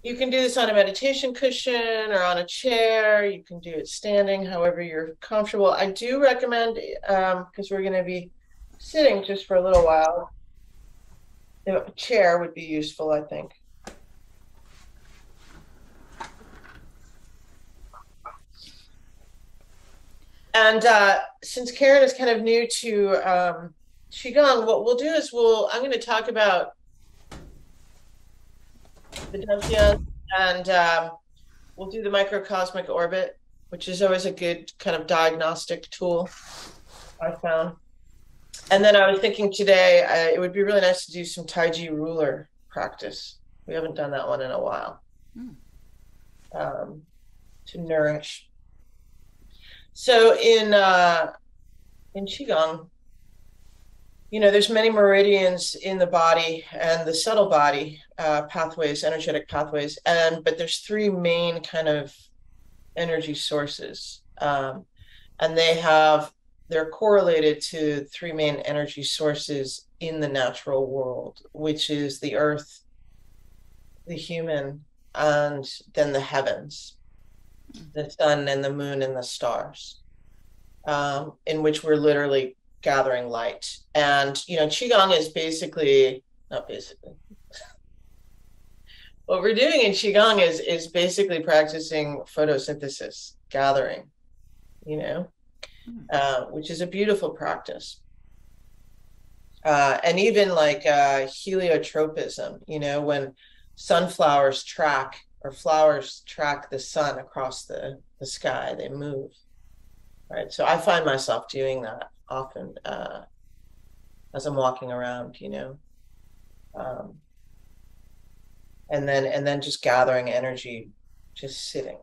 You can do this on a meditation cushion or on a chair. You can do it standing, however you're comfortable. I do recommend, because we're going to be sitting just for a little while, a chair would be useful, I think. And since Karen is kind of new to Qigong, what we'll do is I'm going to talk about the Dantian, and we'll do the microcosmic orbit, which is always a good kind of diagnostic tool, I found. And then I was thinking today, it would be really nice to do some Taiji ruler practice. We haven't done that one in a while, to nourish. So in Qigong, there's many meridians in the body and the subtle body pathways, energetic pathways, but there's three main kind of energy sources, and they're correlated to three main energy sources in the natural world, which is the earth, the human, and then the heavens, the sun and the moon and the stars, in which we're literally gathering light. And Qigong is basically, not basically, what we're doing in Qigong is basically practicing photosynthesis, gathering, which is a beautiful practice. And even like heliotropism, when sunflowers track or flowers track the sun across the sky, they move, right? So I find myself doing that often as I'm walking around, um, and then just gathering energy, just sitting.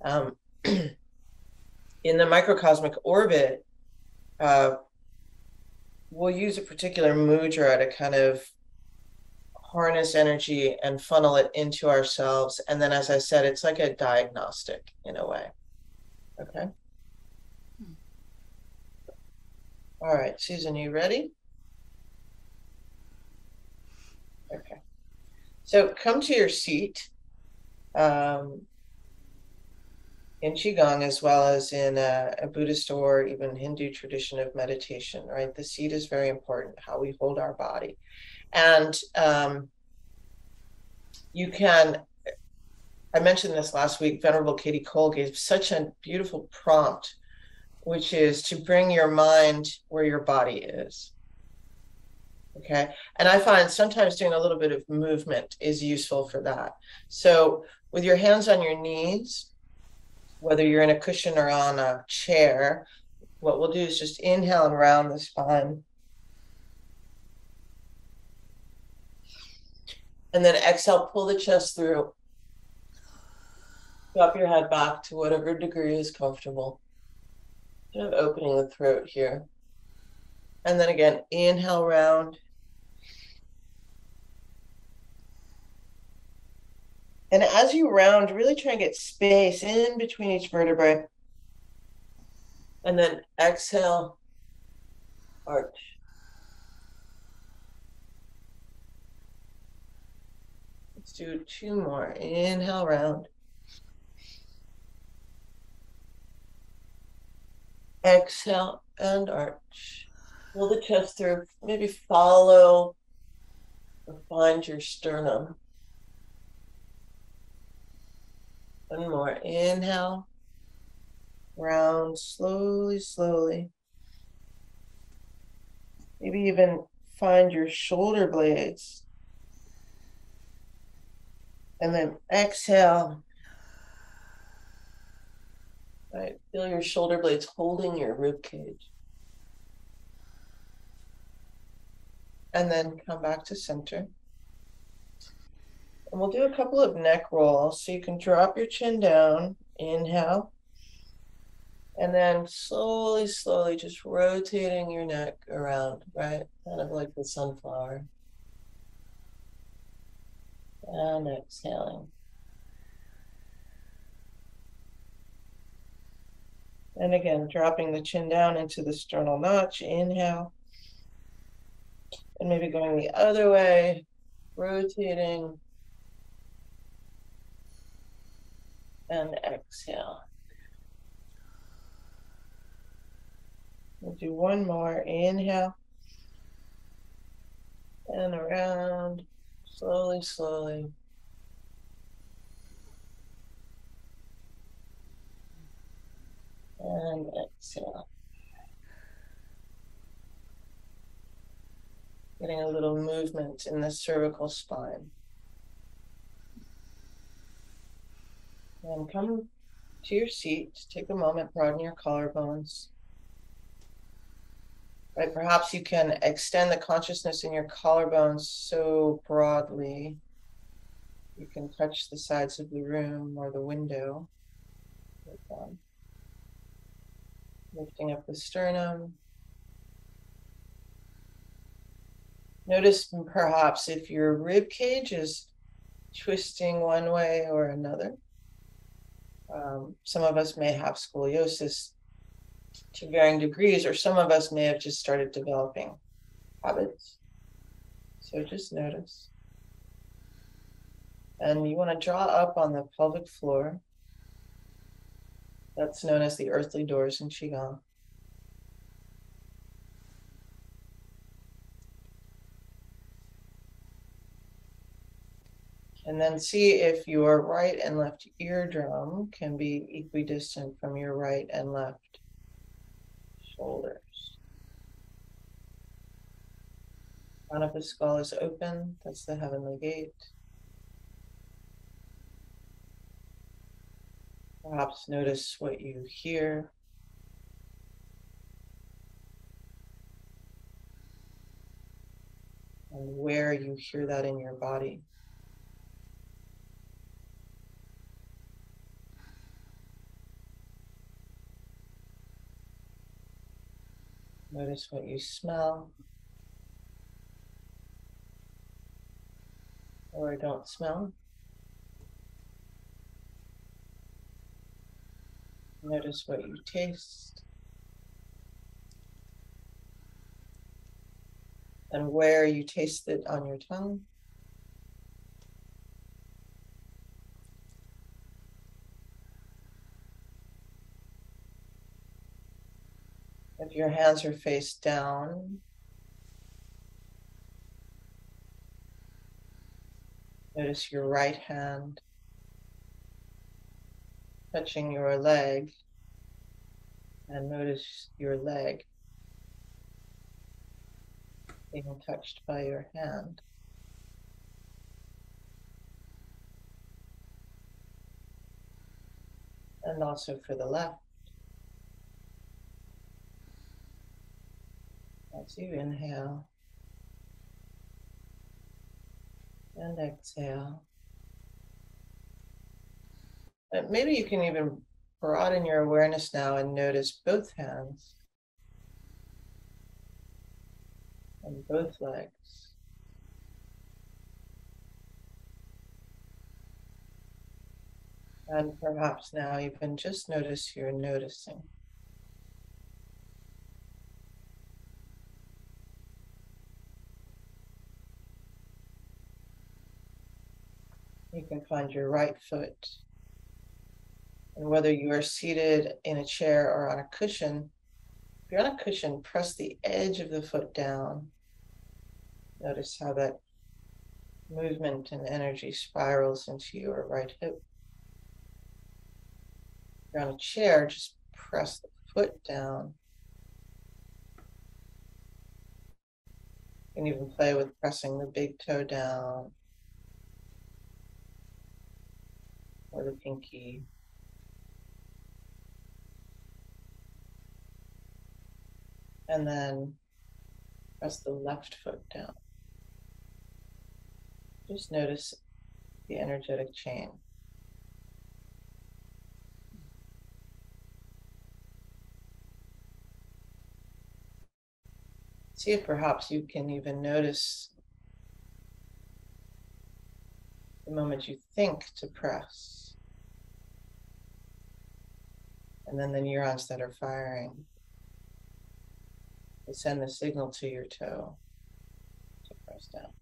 Um, in the microcosmic orbit, uh, we'll use a particular mudra to kind of harness energy and funnel it into ourselves. And then, as I said, it's like a diagnostic in a way. Okay. All right, Susan, you ready? Okay. So come to your seat. In Qigong, as well as in a Buddhist or even Hindu tradition of meditation, right? The seat is very important, how we hold our body. And I mentioned this last week, Venerable Katie Cole gave such a beautiful prompt, which is to bring your mind where your body is. Okay. And I find sometimes doing a little bit of movement is useful for that. So with your hands on your knees, whether you're in a cushion or on a chair, what we'll do is just inhale and round the spine. And then exhale, pull the chest through. Drop your head back to whatever degree is comfortable. Kind of opening the throat here. And then again, inhale, round. And as you round, really try and get space in between each vertebrae. And then exhale, arch. Let's do two more. Inhale, round. Exhale and arch. Pull the chest through. Maybe follow or find your sternum. One more. Inhale. Round slowly, slowly. Maybe even find your shoulder blades. And then exhale. Right. Feel your shoulder blades holding your rib cage. And then come back to center. And we'll do a couple of neck rolls. So you can drop your chin down. Inhale. And then slowly, slowly just rotating your neck around, right? Kind of like the sunflower. And exhaling. And again, dropping the chin down into the sternal notch. Inhale. And maybe going the other way. rotating, and exhale. We'll do one more. Inhale and around, slowly, slowly. And exhale. Getting a little movement in the cervical spine. And come to your seat. Take a moment, broaden your collarbones. Right, perhaps you can extend the consciousness in your collarbones so broadly you can touch the sides of the room or the window with them. Lifting up the sternum. Notice perhaps if your rib cage is twisting one way or another. Some of us may have scoliosis to varying degrees, or some of us may have just started developing habits. So just notice. And you want to draw up on the pelvic floor. That's known as the earthly doors in Qigong. And then see if your right and left eardrum can be equidistant from your right and left shoulders. Crown of the skull is open. That's the heavenly gate. Perhaps notice what you hear. And where you hear that in your body. Notice what you smell or don't smell. Notice what you taste and where you taste it on your tongue. If your hands are face down, notice your right hand touching your leg, and notice your leg being touched by your hand. And also for the left. As you inhale and exhale. And maybe you can even broaden your awareness now and notice both hands and both legs. And perhaps now you can just notice you're noticing. You can find your right foot. And whether you are seated in a chair or on a cushion, if you're on a cushion, press the edge of the foot down. Notice how that movement and energy spirals into your right hip. If you're on a chair, just press the foot down. You can even play with pressing the big toe down or the pinky. And then press the left foot down. Just notice the energetic chain. See if perhaps you can even notice the moment you think to press. And then the neurons that are firing will send the signal to your toe to press down.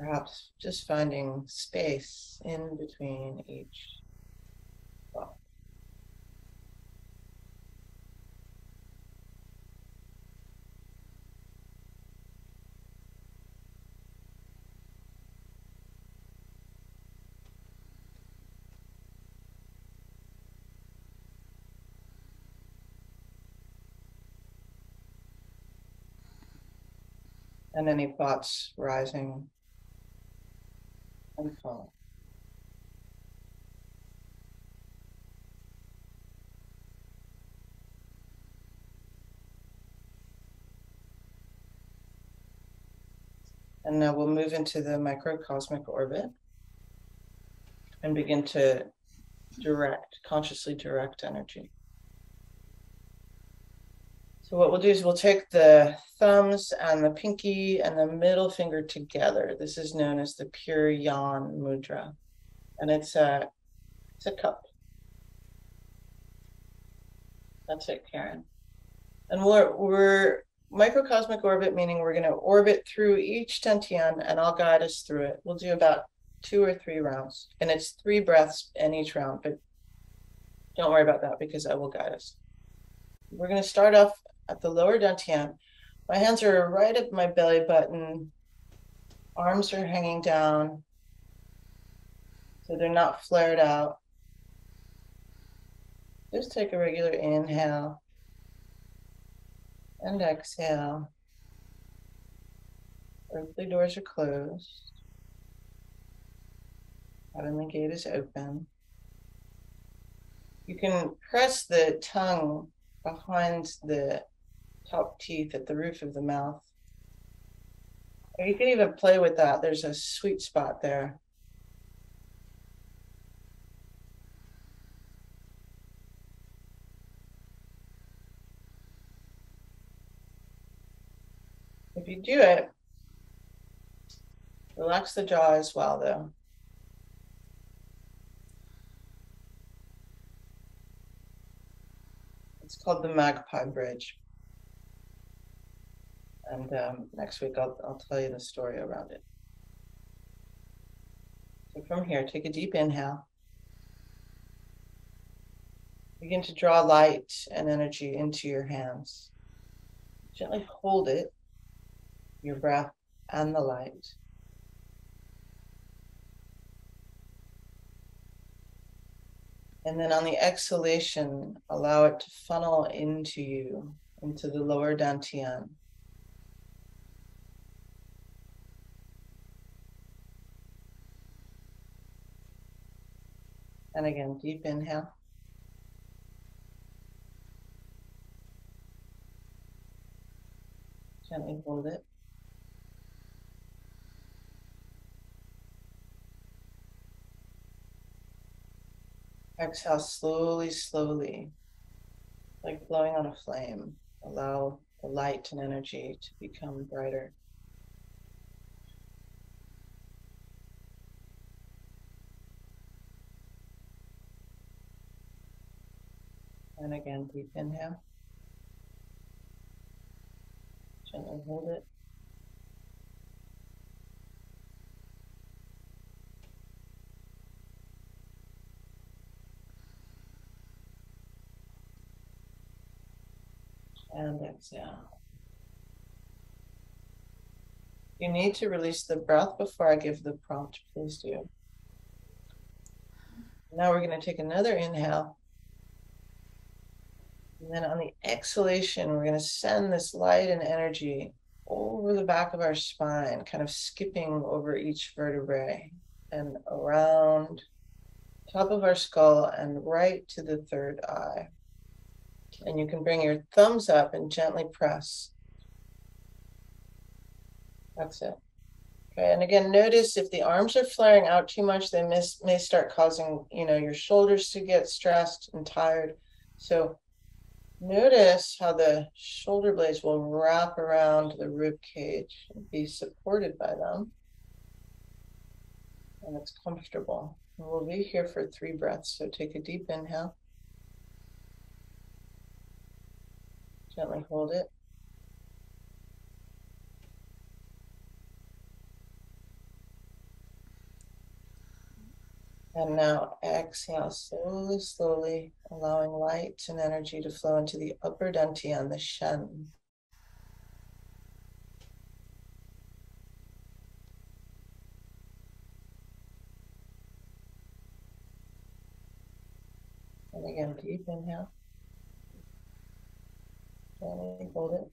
Perhaps just finding space in between each thought. And any thoughts rising and falling. And now we'll move into the microcosmic orbit and begin to consciously direct energy. So what we'll do is we'll take the thumbs and the pinky and the middle finger together. This is known as the Pure Yan Mudra. And it's a cup. That's it, Karen. And we're microcosmic orbit, meaning we're going to orbit through each dantian, and I'll guide us through it. We'll do about 2 or 3 rounds, and it's 3 breaths in each round, but don't worry about that because I will guide us. We're going to start off at the lower dantian. My hands are right at my belly button. Arms are hanging down, so they're not flared out. Just take a regular inhale and exhale. Earthly doors are closed. Heavenly gate is open. You can press the tongue behind the top teeth at the roof of the mouth. Or you can even play with that. There's a sweet spot there. If you do it, relax the jaw as well, though. It's called the Magpie Bridge. And next week, I'll tell you the story around it. So from here, take a deep inhale. Begin to draw light and energy into your hands. Gently hold it, your breath and the light. And then on the exhalation, allow it to funnel into you, into the lower dantian. And again, deep inhale. Gently hold it. Exhale slowly, slowly, like blowing on a flame. Allow the light and energy to become brighter. And again, deep inhale. Gently hold it. And exhale. You need to release the breath before I give the prompt, please do. Now we're going to take another inhale. And then on the exhalation, we're going to send this light and energy over the back of our spine, kind of skipping over each vertebrae and around top of our skull and right to the third eye. And you can bring your thumbs up and gently press. That's it. Okay, and again, notice if the arms are flaring out too much, they may start causing, your shoulders to get stressed and tired. So notice how the shoulder blades will wrap around the rib cage and be supported by them. And it's comfortable. And we'll be here for 3 breaths. So take a deep inhale. Gently hold it. And now exhale slowly, slowly, allowing light and energy to flow into the upper dantian, the Shen. And again, deep inhale. Gently hold it.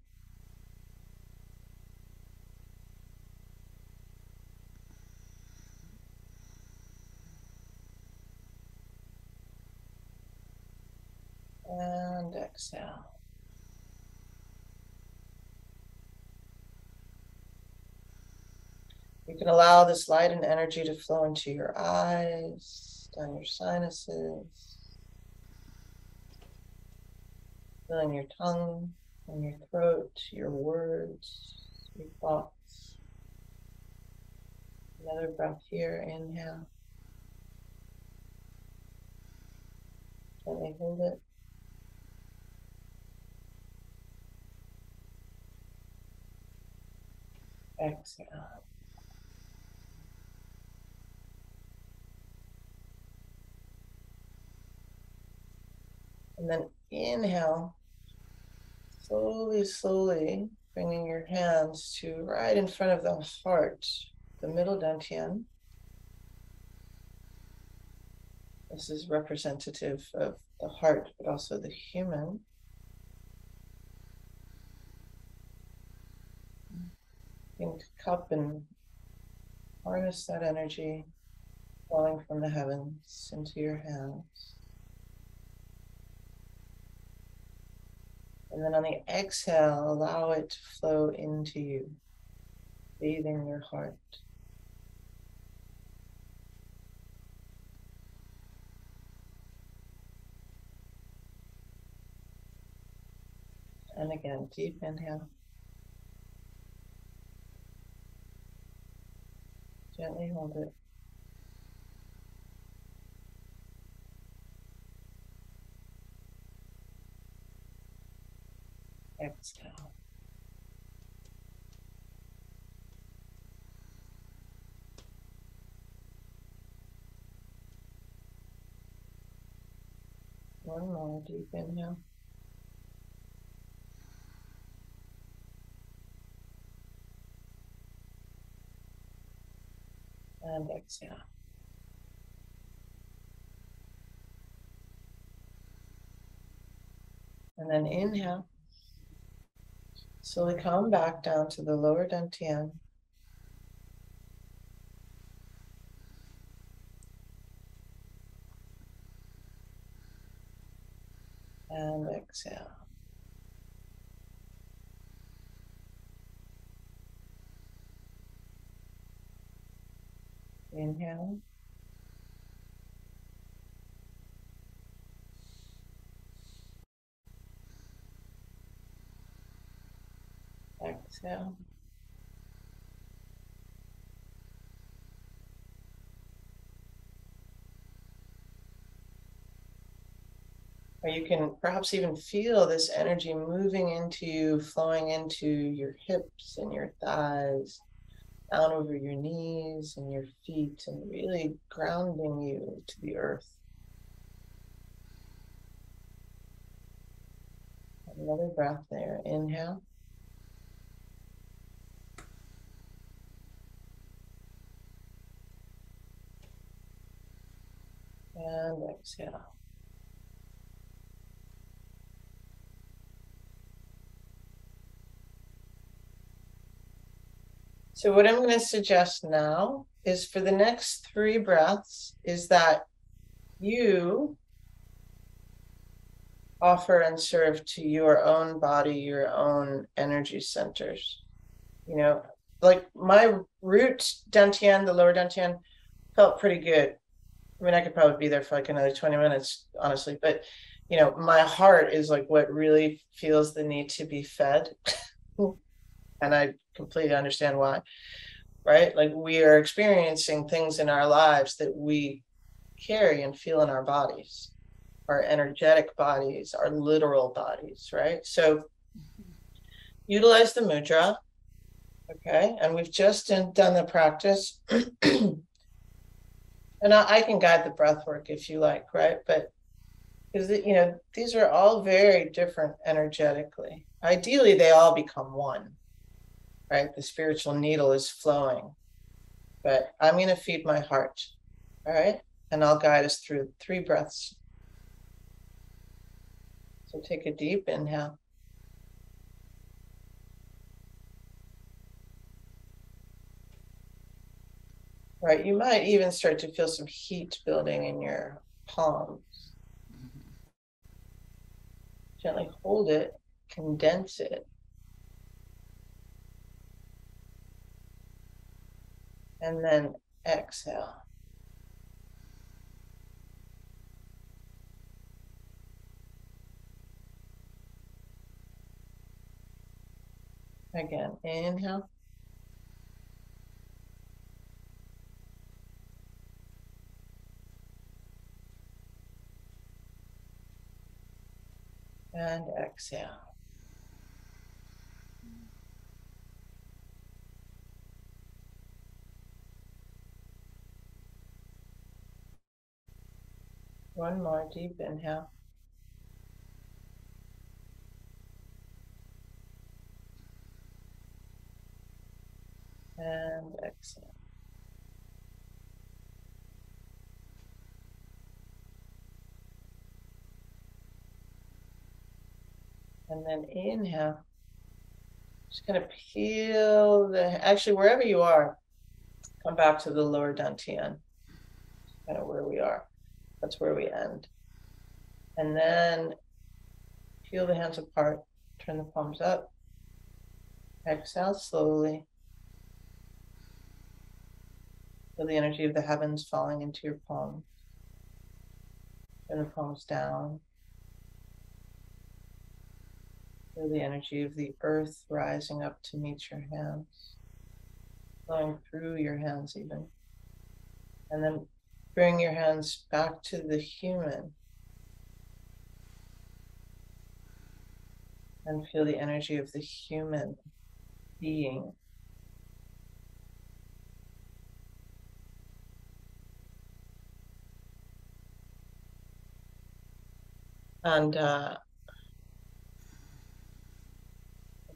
And exhale. You can allow this light and energy to flow into your eyes, down your sinuses, filling your tongue and your throat, your words, your thoughts. Another breath here, inhale. Gently hold it. Exhale. And then inhale, slowly, slowly bringing your hands to right in front of the heart, the middle dantian. This is representative of the heart, but also the human. Pink cup and harness that energy flowing from the heavens into your hands. And then on the exhale, allow it to flow into you, bathing your heart. And again, deep inhale. Gently hold it. Exhale. One more deep inhale. And exhale. And then inhale. Slowly come back down to the lower dantian. And exhale. Inhale. Exhale. Or you can perhaps even feel this energy moving into you, flowing into your hips and your thighs, down over your knees and your feet, and really grounding you to the earth. Another breath there. Inhale. And exhale. So what I'm going to suggest now is for the next 3 breaths is that you offer and serve to your own body, your own energy centers. You know, like my root dantian, the lower dantian, felt pretty good. I mean, I could probably be there for like another 20 minutes, honestly. But, you know, my heart is like what really feels the need to be fed. And I completely understand why, right? Like we are experiencing things in our lives that we carry and feel in our bodies, our energetic bodies, our literal bodies, right? So utilize the mudra, okay? And we've just done the practice And I can guide the breath work if you like, right? But because, these are all very different energetically. Ideally, they all become one, right? The spiritual needle is flowing, but I'm going to feed my heart, all right? And I'll guide us through 3 breaths. So take a deep inhale. Right, you might even start to feel some heat building in your palms. Gently hold it, condense it, and then exhale. Again, inhale. And exhale. One more deep inhale. And exhale. And then inhale. Just kind of peel actually, wherever you are, come back to the lower dantian. Kind of where we are. That's where we end. And then peel the hands apart, turn the palms up. Exhale slowly. Feel the energy of the heavens falling into your palms. Turn the palms down. Feel the energy of the earth rising up to meet your hands, flowing through your hands even. And then bring your hands back to the human. And feel the energy of the human being. And if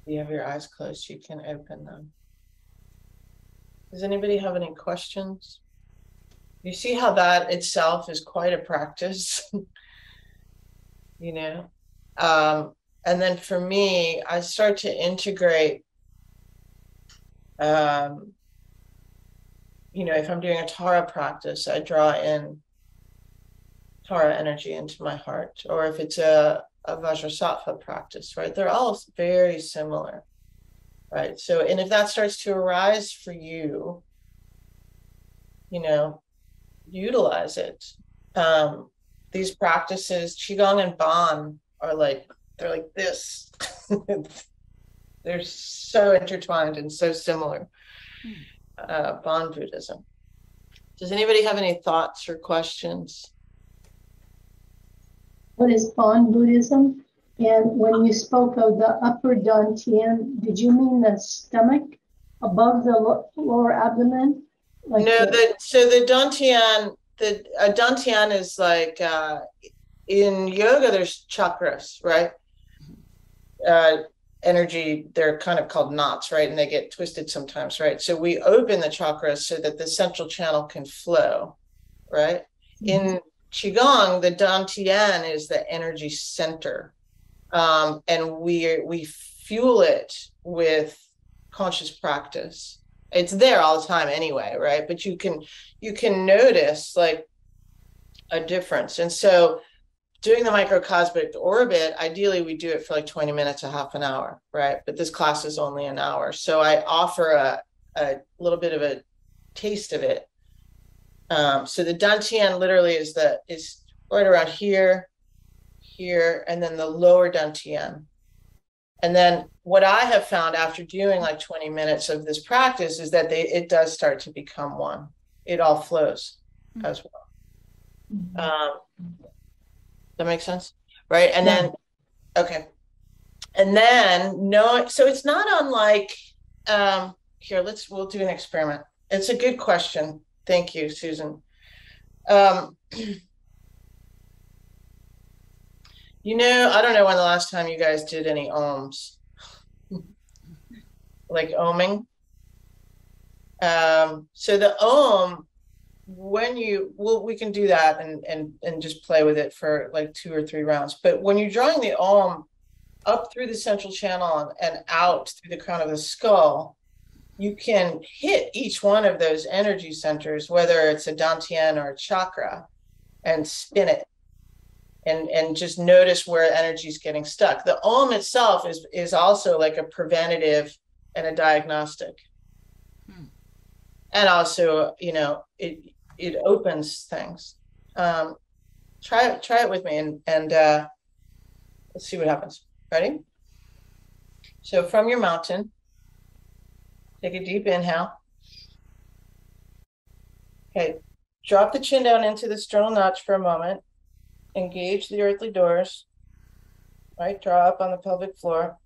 you have your eyes closed, you can open them. Does anybody have any questions? You see how that itself is quite a practice, you know? And then for me, I start to integrate, if I'm doing a Tara practice, I draw in Tara energy into my heart. Or if it's a Vajrasattva practice, right? They're all very similar, right? So, and if that starts to arise for you, utilize it. These practices, Qigong and Bon, they're like this. They're so intertwined and so similar. Bon Buddhism. Does anybody have any thoughts or questions? What is Bon Buddhism? And when you spoke of the upper dantian, did you mean the stomach above the lower abdomen? Like no, the dantian, dantian is like in yoga. There's chakras, right? Energy. They're kind of called knots, right? And they get twisted sometimes, right? So we open the chakras so that the central channel can flow, right? Mm-hmm. In Qigong, the dantian is the energy center, and we fuel it with conscious practice. It's there all the time anyway, right? But you can notice like a difference. And so doing the microcosmic orbit, ideally we do it for like 20 minutes, a half an hour, right? But this class is only an hour. So I offer a little bit of a taste of it. So the dantian literally is right around here, and then the lower dantian. And then what I have found after doing like 20 minutes of this practice is that it does start to become one. It all flows as well. That makes sense? Right. And then, okay. And then, no, so it's not unlike, we'll do an experiment. It's a good question. Thank you, Susan. Um, you know, I don't know when the last time you guys did any ohms, like ohming. So the ohm, when you, well, we can do that and just play with it for like 2 or 3 rounds. But when you're drawing the ohm up through the central channel and out through the crown of the skull, you can hit each one of those energy centers, whether it's a dantian or a chakra, and spin it and just notice where energy is getting stuck. The ohm itself is also like a preventative and a diagnostic. And also, you know, it opens things. Try it with me and let's see what happens. Ready? So from your mountain, take a deep inhale. Okay, drop the chin down into the sternal notch for a moment. Engage the earthly doors. Right, draw up on the pelvic floor.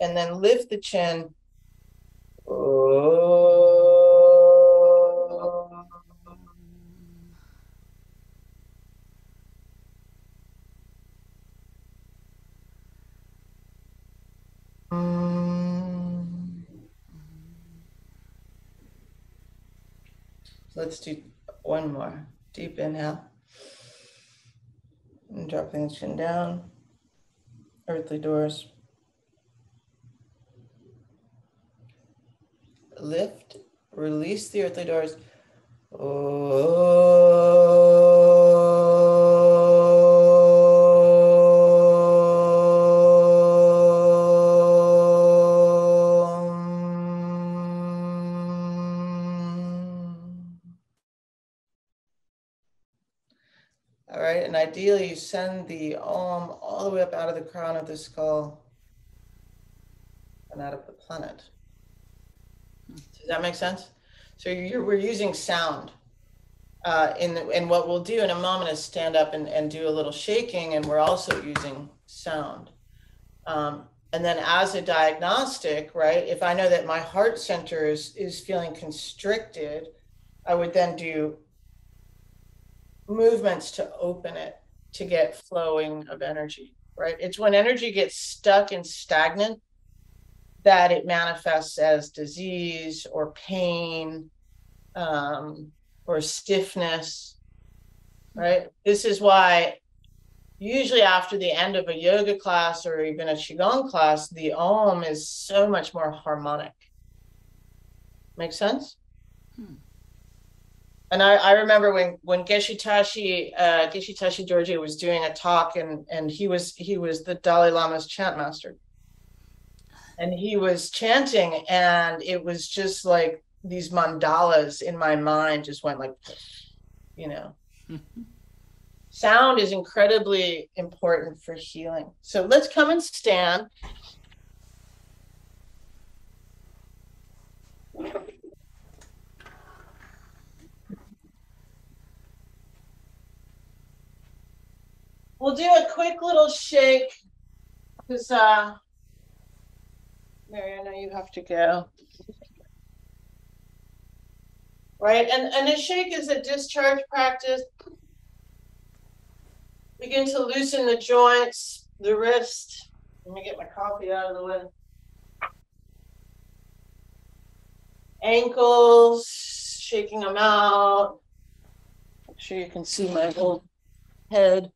And then lift the chin. Let's do one more. Deep inhale. And dropping the chin down. Earthly doors. Lift, release the earthly doors. All right, and ideally you send the Om all the way up out of the crown of the skull and out of the planet. Does that make sense? So we're using sound. And what we'll do in a moment is stand up and do a little shaking, and we're also using sound. And then as a diagnostic, right, if I know that my heart center is feeling constricted, I would then do movements to open it to get flowing of energy, right? It's when energy gets stuck and stagnant that it manifests as disease or pain, or stiffness, right? This is why usually after the end of a yoga class or even a qigong class, the Om is so much more harmonic. Make sense? And I remember when Geshe Tashi Dorje was doing a talk, and he was the Dalai Lama's chant master, and he was chanting, and it was just like these mandalas in my mind just went like, you know. Sound is incredibly important for healing. So let's come and stand. We'll do a quick little shake because Mary, I know you have to go. Right, and a shake is a discharge practice. Begin to loosen the joints, the wrist. Let me get my coffee out of the way. Ankles, shaking them out. Make sure you can see my whole head.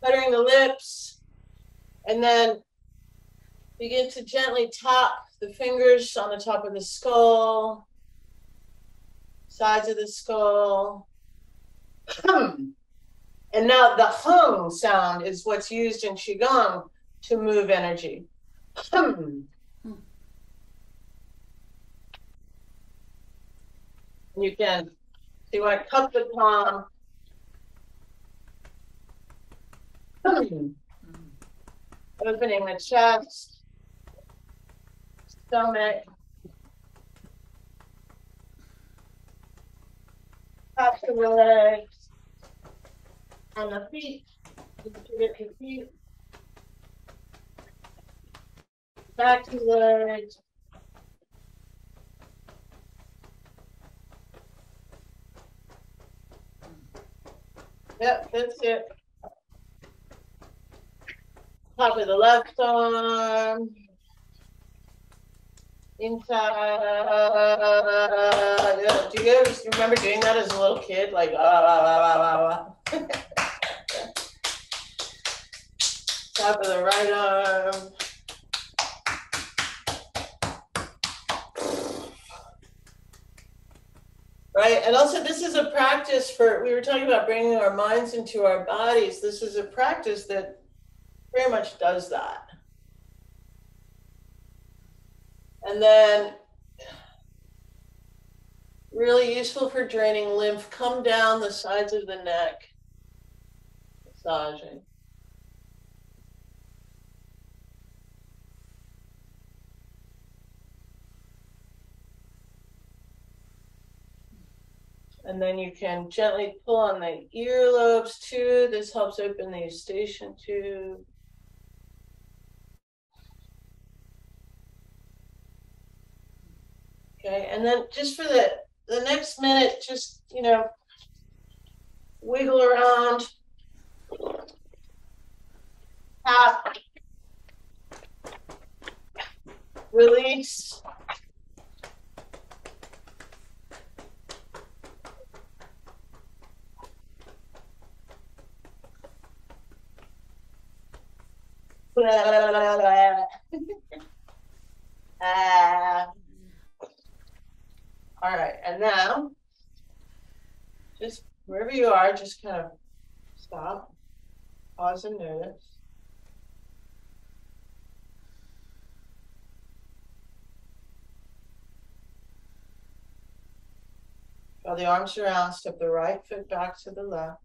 Buttering the lips, and then begin to gently tap the fingers on the top of the skull, sides of the skull. And now the hum sound is what's used in Qigong to move energy. You can, you want to cup the palm. Opening the chest, stomach, tap the legs, and the feet. Get your feet. Back to legs. Yep, that's it. Top of the left arm. Inside. Do you ever remember doing that as a little kid? Like, top of the right arm. Right, and also this is a practice for, we were talking about bringing our minds into our bodies. This is a practice that very much does that. And then really useful for draining lymph, come down the sides of the neck, massaging. And then you can gently pull on the earlobes too. This helps open the eustachian tube. Okay, and then just for the next minute, just, you know, wiggle around, tap, release. All right, and now, just wherever you are, just kind of stop, pause and notice. Draw the arms around, step the right foot back to the left.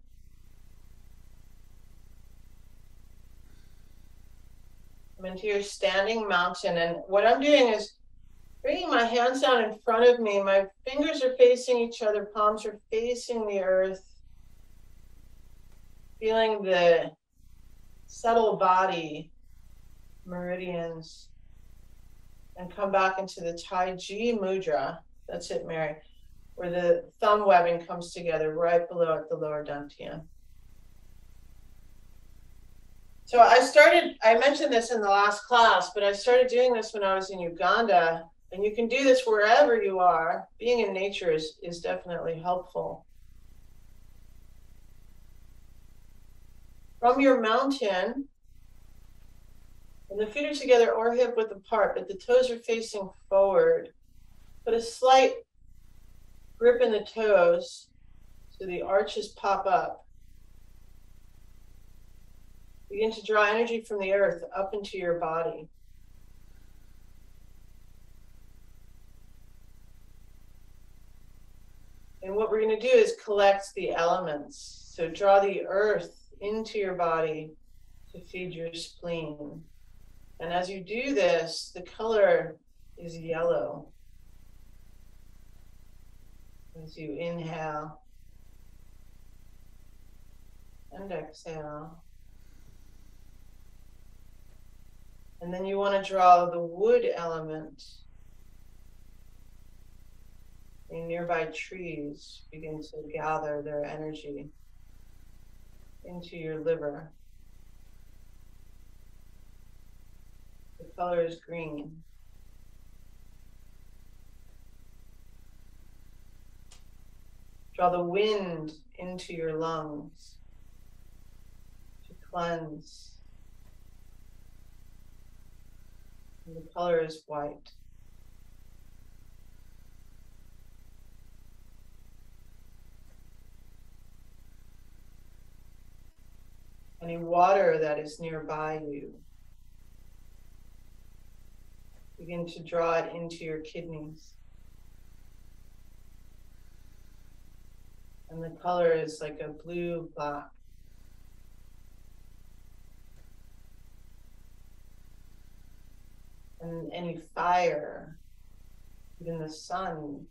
Come into your standing mountain, and what I'm doing is bringing my hands down in front of me. My fingers are facing each other, palms are facing the earth. Feeling the subtle body meridians, and come back into the Tai Chi mudra. That's it, Mary, where the thumb webbing comes together right below at the lower dantian. So I mentioned this in the last class, but I started doing this when I was in Uganda, and you can do this wherever you are. Being in nature is definitely helpful. From your mountain, and the feet are together or hip width apart, but the toes are facing forward. Put a slight grip in the toes so the arches pop up. Begin to draw energy from the earth up into your body. And what we're going to do is collect the elements. So draw the earth into your body to feed your spleen. And as you do this, the color is yellow. As you inhale and exhale. And then you want to draw the wood element. In nearby trees begin to gather their energy into your liver. The color is green. Draw the wind into your lungs to cleanse. And the color is white. Any water that is nearby you, begin to draw it into your kidneys. And the color is like a blue-black. And any fire, even the sun,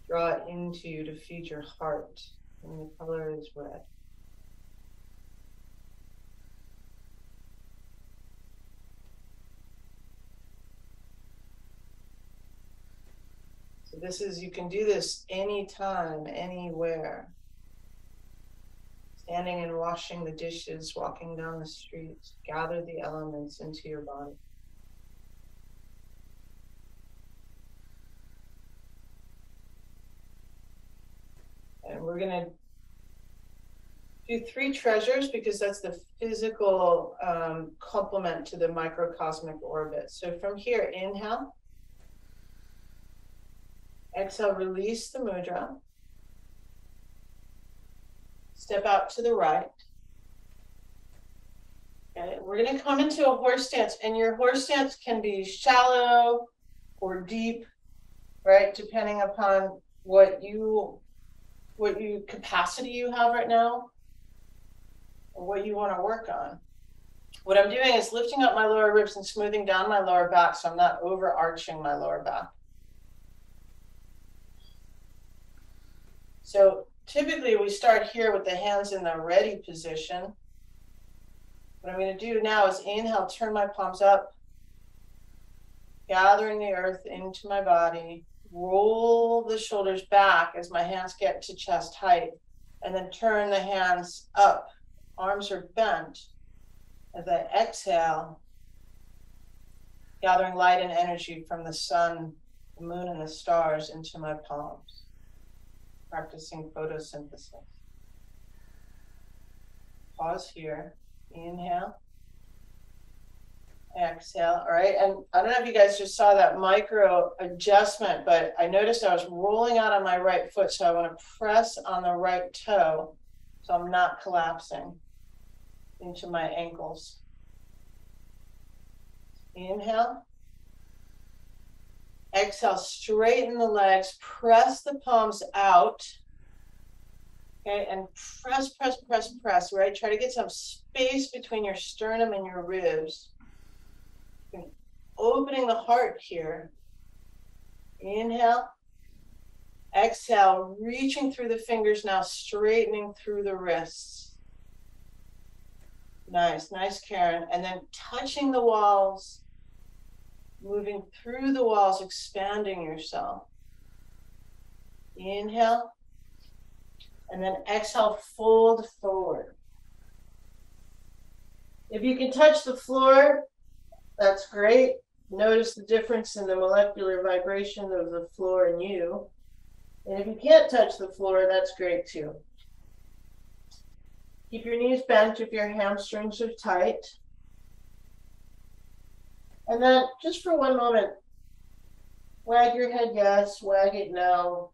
draw it into you to feed your heart. And the color is red. So this is, you can do this anytime, anywhere. Standing and washing the dishes, walking down the street, gather the elements into your body. And we're going to do 3 treasures because that's the physical complement to the microcosmic orbit. So from here, inhale. Exhale, release the mudra. Step out to the right. Okay, we're going to come into a horse stance, and your horse stance can be shallow or deep, right? Depending upon what capacity you have right now, or what you want to work on. What I'm doing is lifting up my lower ribs and smoothing down my lower back, so I'm not overarching my lower back. So typically we start here with the hands in the ready position. What I'm going to do now is inhale, turn my palms up, gathering the earth into my body, roll the shoulders back as my hands get to chest height, and then turn the hands up. Arms are bent. As I exhale, gathering light and energy from the sun, the moon, and the stars into my palms, practicing photosynthesis. Pause here. Inhale. Exhale. All right. And I don't know if you guys just saw that micro adjustment, but I noticed I was rolling out on my right foot. So I want to press on the right toe so I'm not collapsing into my ankles. Inhale. Exhale, straighten the legs, press the palms out. Okay, and press, press, press, press, right? Try to get some space between your sternum and your ribs. Opening the heart here. Inhale. Exhale, reaching through the fingers now, straightening through the wrists. Nice, nice, Karen. And then touching the walls, moving through the walls, expanding yourself. Inhale. And then exhale, fold forward. If you can touch the floor, that's great. Notice the difference in the molecular vibration of the floor and you. And if you can't touch the floor, that's great too. Keep your knees bent if your hamstrings are tight. And then just for one moment, wag your head yes, wag it no.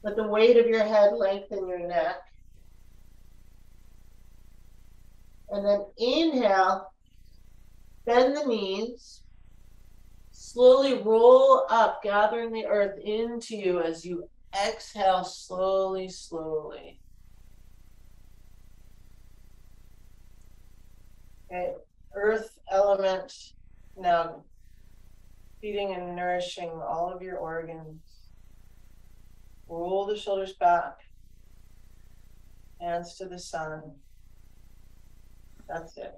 Let the weight of your head lengthen your neck. And then inhale, bend the knees, slowly roll up, gathering the earth into you as you exhale slowly, slowly. Okay, earth element now feeding and nourishing all of your organs. Roll the shoulders back, hands to the sun. That's it.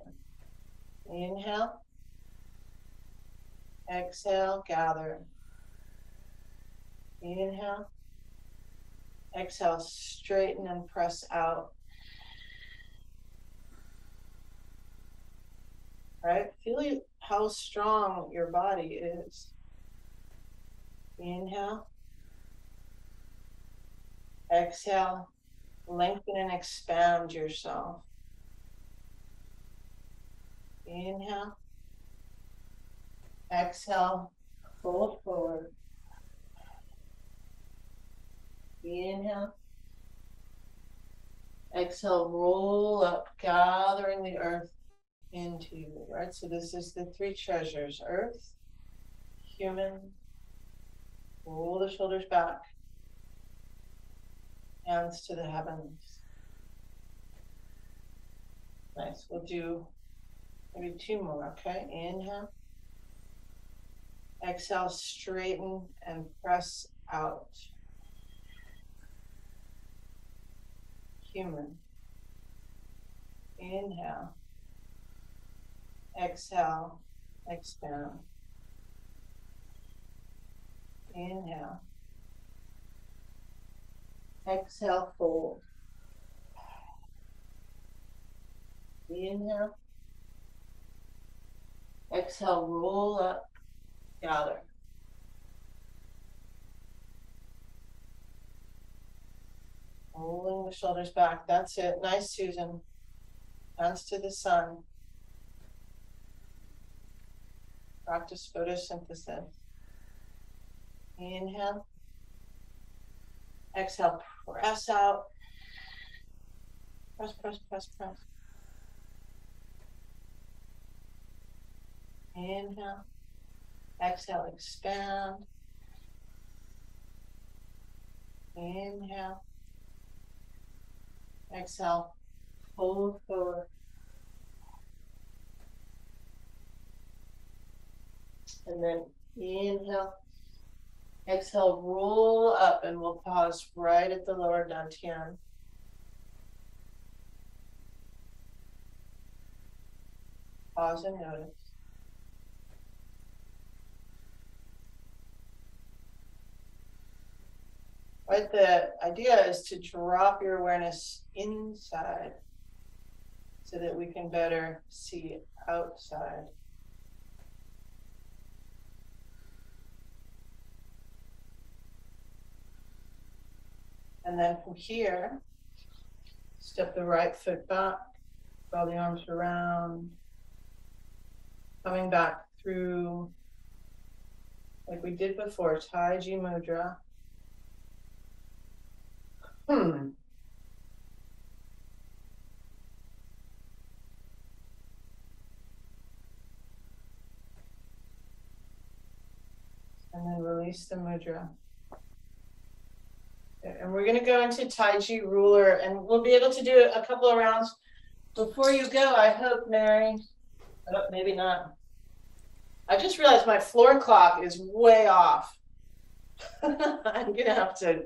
Inhale. Exhale, gather. Inhale. Exhale, straighten and press out. All right, feel how strong your body is. Inhale. Exhale, lengthen and expand yourself. Inhale. Exhale, fold forward. Inhale. Exhale, roll up, gathering the earth into you, right? So this is the 3 treasures: earth, human, roll the shoulders back, hands to the heavens. Nice. We'll do maybe 2 more, okay? Inhale. Exhale, straighten and press out. Human. Inhale. Exhale, expand. Inhale. Exhale, fold. Inhale. Exhale, roll up, gather. Rolling the shoulders back. That's it. Nice, Susan. Hands to the sun. Practice photosynthesis. Inhale. Exhale, press out. Press, press, press, press. Inhale. Exhale, expand. Inhale. Exhale, fold forward. And then inhale. Exhale, roll up, and we'll pause right at the lower dantian. Pause and notice. Right, the idea is to drop your awareness inside so that we can better see outside. And then from here, step the right foot back, draw the arms around, coming back through like we did before, Taiji Mudra. And then release the mudra. And we're going to go into Taiji ruler, and we'll be able to do a couple of rounds. Before you go, I hope, Mary, oh, maybe not. I just realized my floor clock is way off. I'm going to have to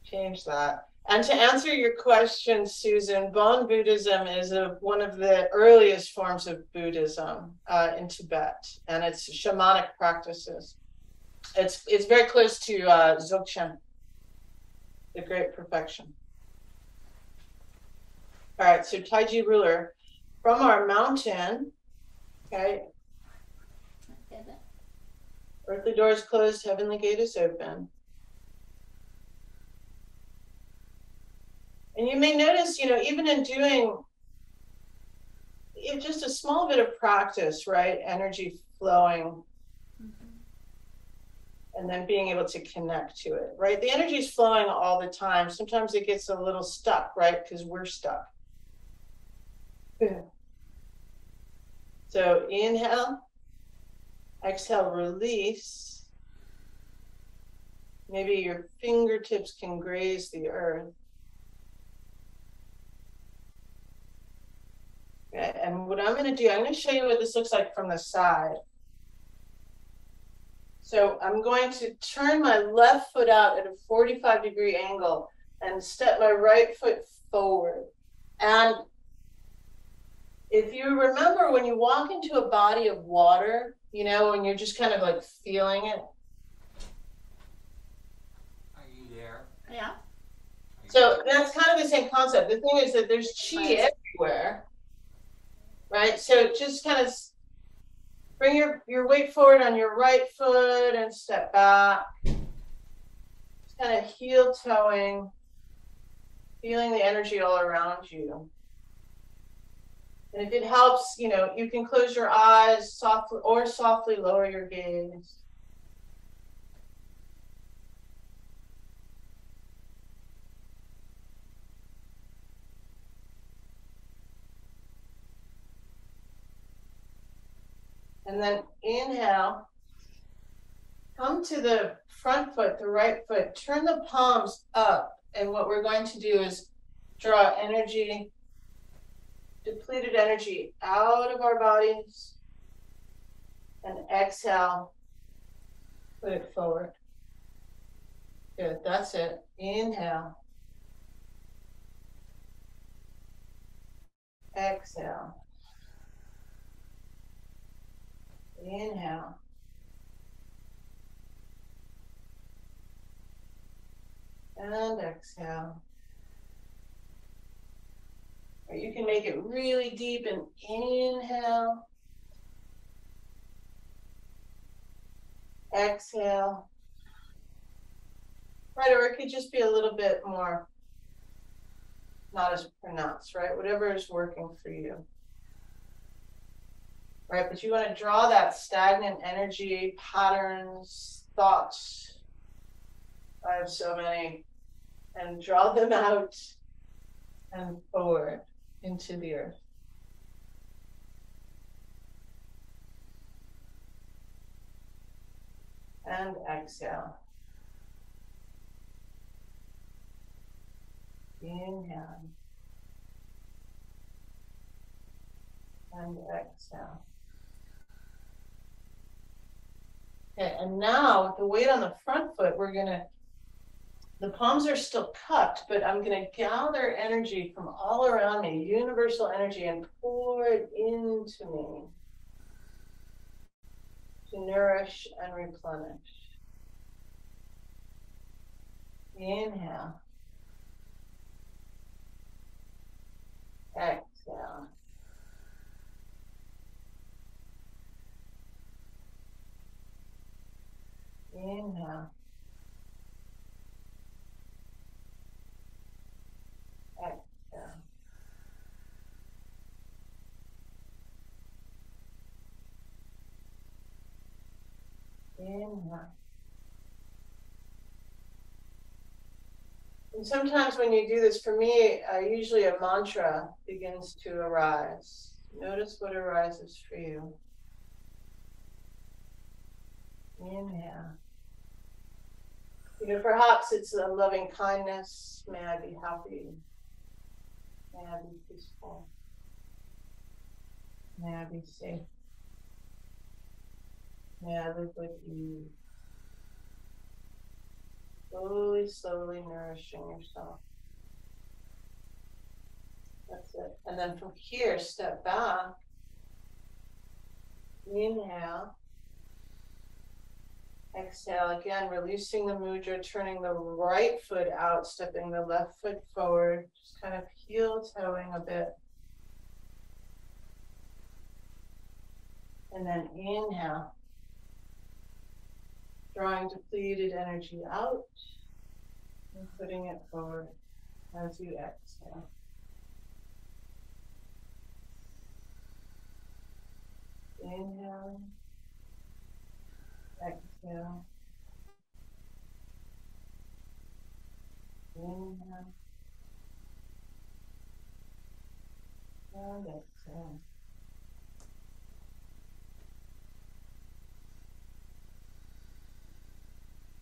change that. And to answer your question, Susan, Bon Buddhism is one of the earliest forms of Buddhism in Tibet, and it's shamanic practices. It's very close to Dzogchen, the Great Perfection. All right, so Taiji ruler from our mountain. Okay. Earthly door is closed, heavenly gate is open. And you may notice, even in doing just a small bit of practice, right? Energy flowing, and then being able to connect to it, right? The energy is flowing all the time. Sometimes it gets a little stuck, right? Because we're stuck. So inhale, exhale, release. Maybe your fingertips can graze the earth. Okay, and what I'm going to do, I'm going to show you what this looks like from the side. So I'm going to turn my left foot out at a 45-degree angle and step my right foot forward. And if you remember, when you walk into a body of water, and you're just kind of like feeling it. Are you there? Yeah. So that's kind of the same concept. The thing is that there's chi everywhere, right? So just kind of bring your weight forward on your right foot and step back. Just kind of heel toeing, feeling the energy all around you. And if it helps, you can close your eyes softly or softly lower your gaze. And then inhale, come to the front foot, the right foot, turn the palms up. And what we're going to do is draw energy, depleted energy out of our bodies, and exhale, put it forward. Good, that's it. Inhale. Exhale. Inhale. And exhale. Or you can make it really deep and inhale. Exhale. Right, or it could just be a little bit more, not as pronounced, right? Whatever is working for you. Right, but you want to draw that stagnant energy, patterns, thoughts. I have so many. And draw them out and forward into the earth. And exhale. Inhale. And exhale. Okay, and now with the weight on the front foot, the palms are still cupped, but I'm gonna gather energy from all around me, universal energy, and pour it into me to nourish and replenish. Inhale. Exhale. Inhale. Exhale. Inhale. And sometimes when you do this, for me, usually a mantra begins to arise. Notice what arises for you. Inhale. Perhaps it's a loving kindness. May I be happy. May I be peaceful. May I be safe. May I live with you. Slowly, slowly nourishing yourself. That's it. And then from here, step back. Inhale. Exhale again, releasing the mudra, turning the right foot out, stepping the left foot forward, just kind of heel toeing a bit. And then inhale, drawing depleted energy out and putting it forward as you exhale. Inhale, exhale. Inhale, and exhale.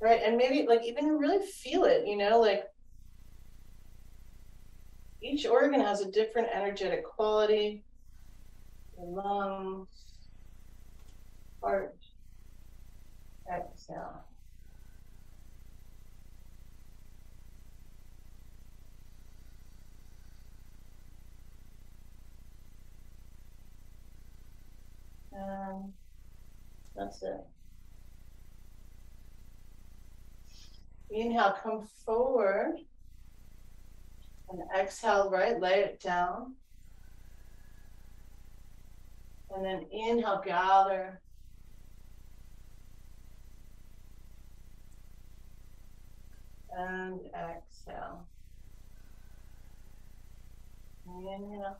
Right, and maybe like even really feel it, like each organ has a different energetic quality. The lungs, heart, exhale. And that's it. Inhale, come forward. And exhale, right, lay it down. And then inhale, gather. And exhale. Inhale.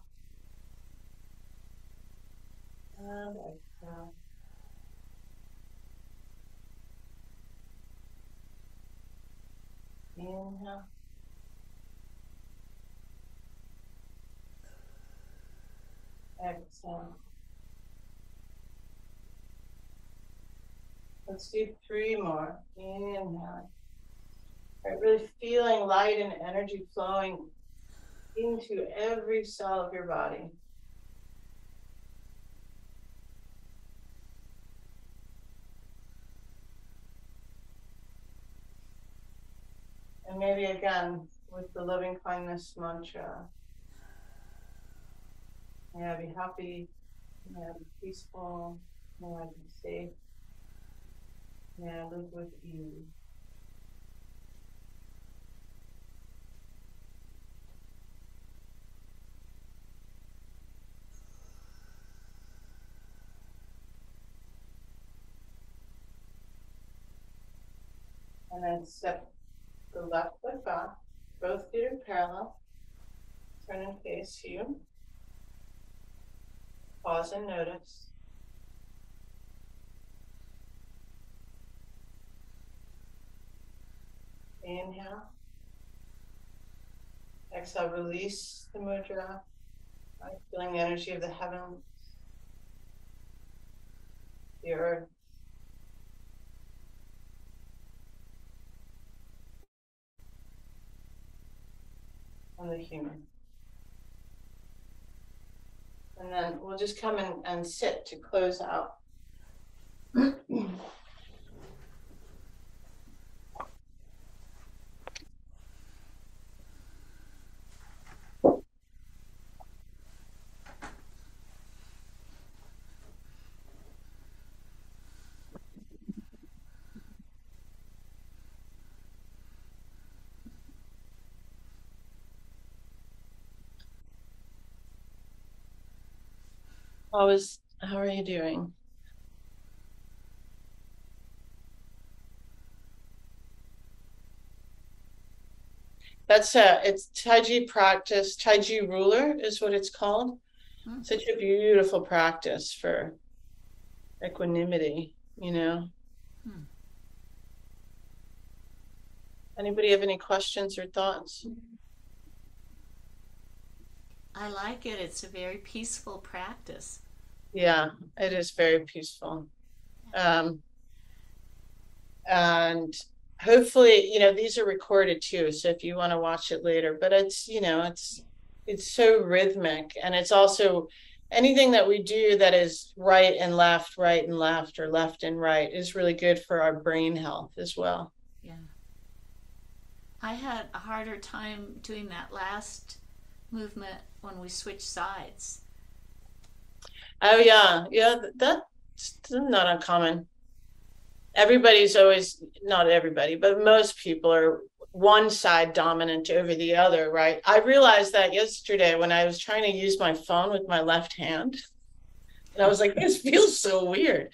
And exhale. Inhale. Exhale. Let's do 3 more. Inhale. Right, really feeling light and energy flowing into every cell of your body. And maybe again with the loving kindness mantra. May I be happy. May I be peaceful. May I be safe. May I live with you. And then step the left foot back. Both feet are parallel. Turn and face you. Pause and notice. Inhale. Exhale, release the mudra. Right? Feeling the energy of the heavens, the earth. And the human. And then we'll just come in and sit to close out. How are you doing? It's Taiji practice. Taiji ruler is what it's called. Such a beautiful practice for equanimity, you know. Anybody have any questions or thoughts? I like it. It's a very peaceful practice. Yeah, it is very peaceful. And hopefully, you know, these are recorded too. So if you want to watch it later, but it's, you know, it's so rhythmic, and it's also anything that we do that is right and left, or left and right is really good for our brain health as well. Yeah. I had a harder time doing that last movement when we switched sides. Oh yeah, yeah, that's not uncommon. Everybody's always, not everybody, but most people are one side dominant over the other, right? I realized that yesterday when I was trying to use my phone with my left hand. And I was like, this feels so weird.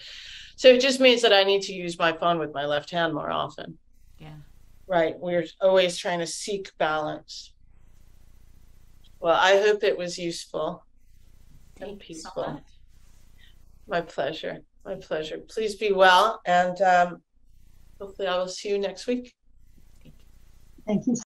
So it just means that I need to use my phone with my left hand more often. Yeah. Right. We're always trying to seek balance. Well, I hope it was useful and peaceful. So much. My pleasure. My pleasure. Please be well. And hopefully I will see you next week. Thank you